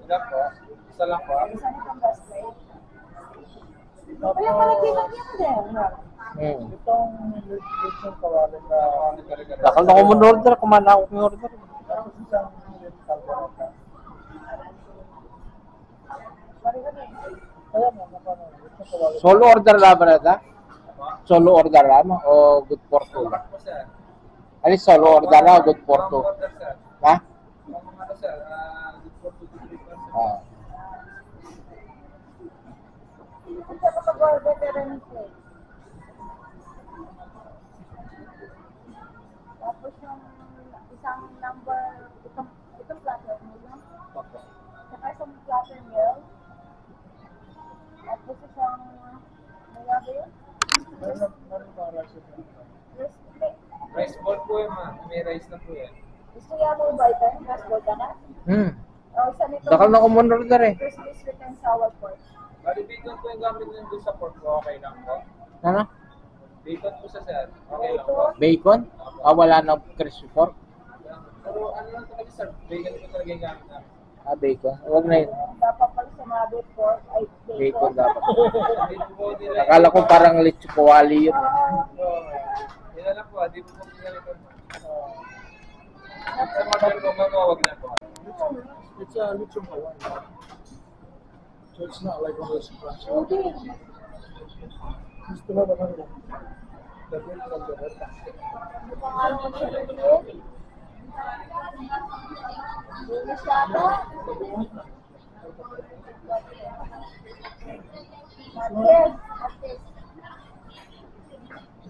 Ilan po? Isa lang po. Isa nitong breastplate. Kaya malagyan yan din. Itong lechon kawali na Bakal na ko mo order, kumana ako ng order. tapos isang kaldereta. Kaya mo, lechon kawali. Solo order lang ba nata? Solo order lang o good for two? Po, sir. Ano solo order lang o good for two? Order, sir. Ha? Ano, sir? Good for 2 to 3 person. Ah. Kung sa kapag-order ka rin ito. Tapos yung isang number, itong platter meal. Saka isang platter meal. Tapos isang, may gabi yun? Meron pa rice ito. Breastplate. Rice ball po yun, ma'am. May rice na po yan. Gusto niya mo ba ito? Breastplate ka na? O isa nito. Bakal na ko mo order eh. Crispy sweet and sour pork. Bali, bacon po yung gamit nyo doon sa pork po. Okay lang po. Ano? Bacon po sa sir. Okay lang po. Bacon? Ah, wala na crispy pork? Pero ano lang talaga sir, bacon po talaga yung gamit namin. Ah, bacon. Huwag na yun. Dapat pag sinabi pork ay bacon. Bacon dapat. Hindi po nila. Akala ko parang leche kawali yun. Yan lang po, di po po pinalitan po. Sa model po, wag na po. It's a lechon Hawaiian. So it's not like one of those french. Okay. Gusto mo ba kanila? The big caldereta. Ano pangalan mo sa Liliin? Lilis yata? Martes.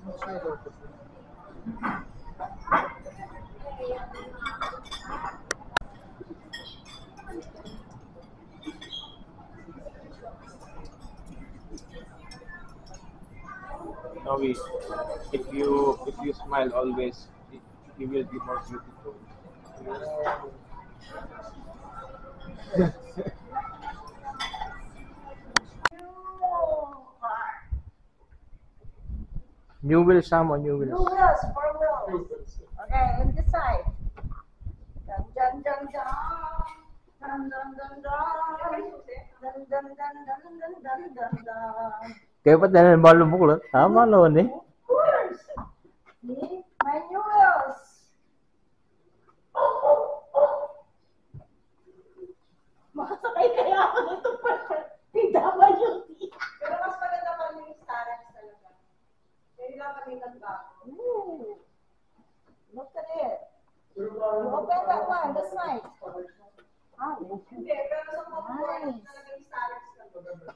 Martes. Novi, if you smile always, you will be more beautiful. New wheels, Samo, new Two wheels. wheels, 4 wheels. Okay, and this side. Dun dun dun dun. Dun dun dun dun. Dun dun dun dun dun dun dun dun. Kaya pa tayo malo buklat. Tama lo ni. Of course. See? My new wheels. Makasakay kaya ako nito pa. PWD. Pero mas maganda pa rin yung Starex talaga. Hindi lang kami nagbago. Ooh. Look at it. You open that one, this night. Ah, Hindi, pero sa mga nice. talaga yung Starex talaga.